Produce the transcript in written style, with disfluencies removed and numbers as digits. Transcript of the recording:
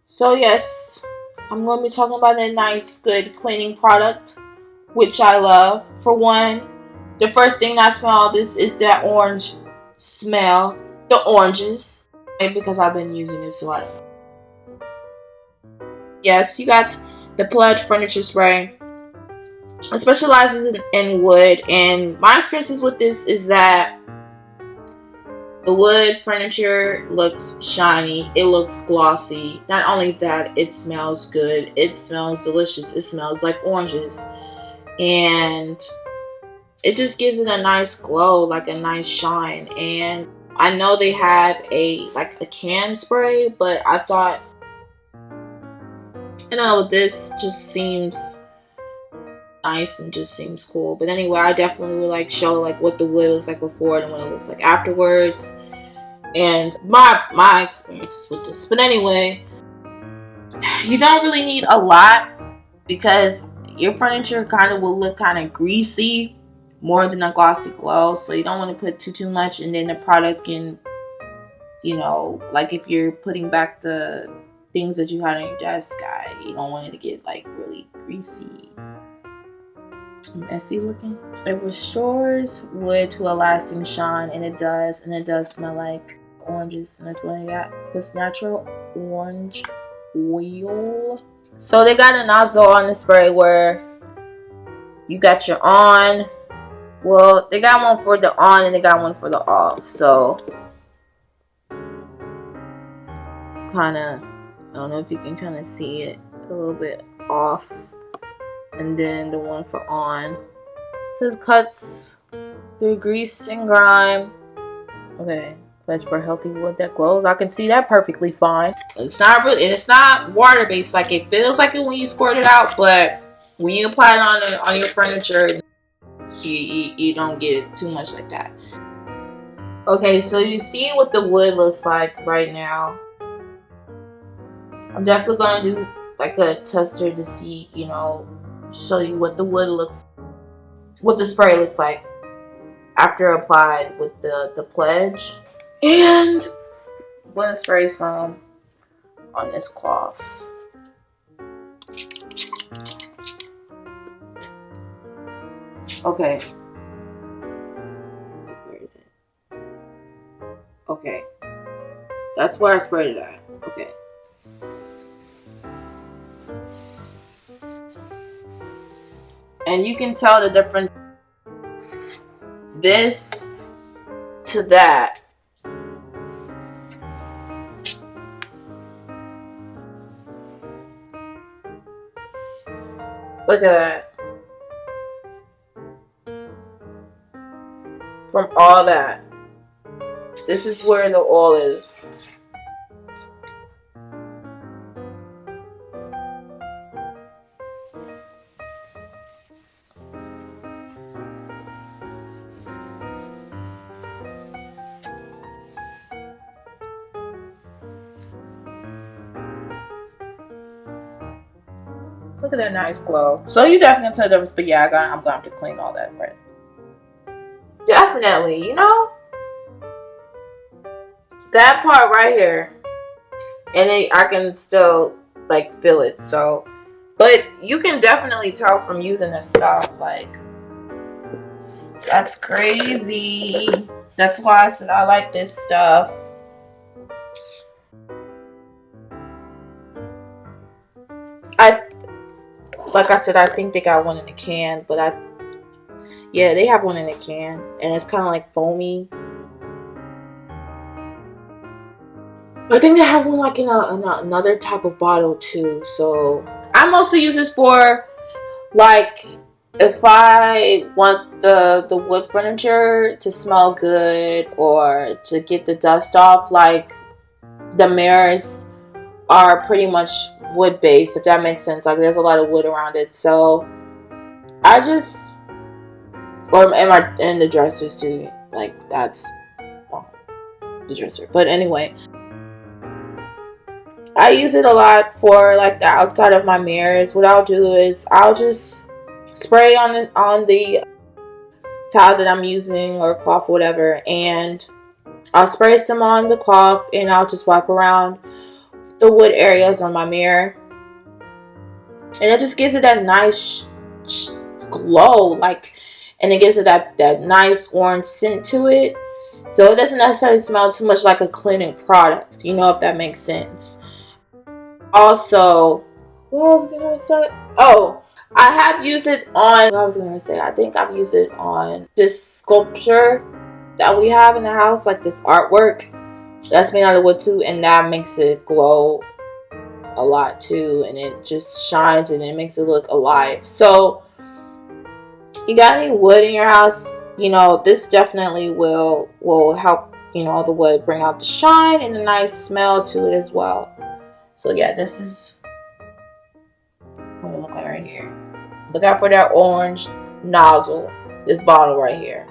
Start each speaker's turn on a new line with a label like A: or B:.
A: So yes, I'm going to be talking about a nice, good cleaning product, which I love. For one, the first thing I smell this is that orange smell, the oranges, because I've been using it, so I don't know. Yes, you got the Pledge Furniture Spray. It specializes in wood, and my experiences with this is that the wood furniture looks shiny. It looks glossy. Not only that, it smells good. It smells delicious. It smells like oranges. And it just gives it a nice glow, like a nice shine. And I know they have a can spray, but I thought, I don't know, this just seems nice and just seems cool. But anyway, I definitely would show what the wood looks like before and what it looks like afterwards, and my experiences with this. But anyway, you don't really need a lot because your furniture kind of will look kind of greasy more than a glossy glow, so you don't want to put too much, and then the product can, if you're putting back the things that you had on your desk, you don't want it to get really greasy, messy looking. It restores wood to a lasting shine, and it does smell like oranges, and that's what I got with natural orange oil. So they got a nozzle on the spray where you got your on. Well, they got one for the on and they got one for the off. So it's kind of, I don't know if you can kind of see it, a little bit off. And then the one for on. It says cuts through grease and grime. Okay. Pledge for healthy wood that glows. I can see that perfectly fine. It's not water based. It feels like it when you squirt it out, but when you apply it on your furniture, you don't get too much like that. Okay, so you see what the wood looks like right now. I'm definitely gonna do a tester to see, show you what the wood looks, what the spray looks like after applied with the Pledge. And I'm going to spray some on this cloth. Okay. Where is it? Okay. That's where I sprayed it at. Okay. And you can tell the difference. This to that. Look at that. From all that. This is where the oil is. Look at that nice glow. So you definitely tell the difference, but yeah, I'm going to have to clean all that, right? Definitely, that part right here, and I can still feel it. So, but you can definitely tell from using this stuff. That's crazy. That's why I said I like this stuff. Like I said, I think they got one in a can, but yeah, they have one in a can, and it's kind of foamy. I think they have one in another type of bottle too. So I mostly use this for if I want the wood furniture to smell good or to get the dust off. The mirrors are pretty much wood based, if that makes sense. There's a lot of wood around it, so I just, or in the dressers too, that's the dresser. But anyway, I use it a lot for the outside of my mirrors. What I'll do is I'll just spray on the towel that I'm using or cloth or whatever, and I'll spray some on the cloth and I'll just wipe around the wood areas on my mirror, and it just gives it that nice glow, like, and it gives it that nice orange scent to it. So it doesn't necessarily smell too much like a cleaning product, you know, if that makes sense. Also, what was I gonna say? Oh, I have used it on. What I was gonna say, I think I've used it on this sculpture that we have in the house, like this artwork that's made out of wood too, and that makes it glow a lot too, and it just shines and it makes it look alive. So, you got any wood in your house? You know, this definitely will help. You know, the wood bring out the shine and a nice smell to it as well. So yeah, this is what it look like right here. Look out for that orange nozzle. This bottle right here.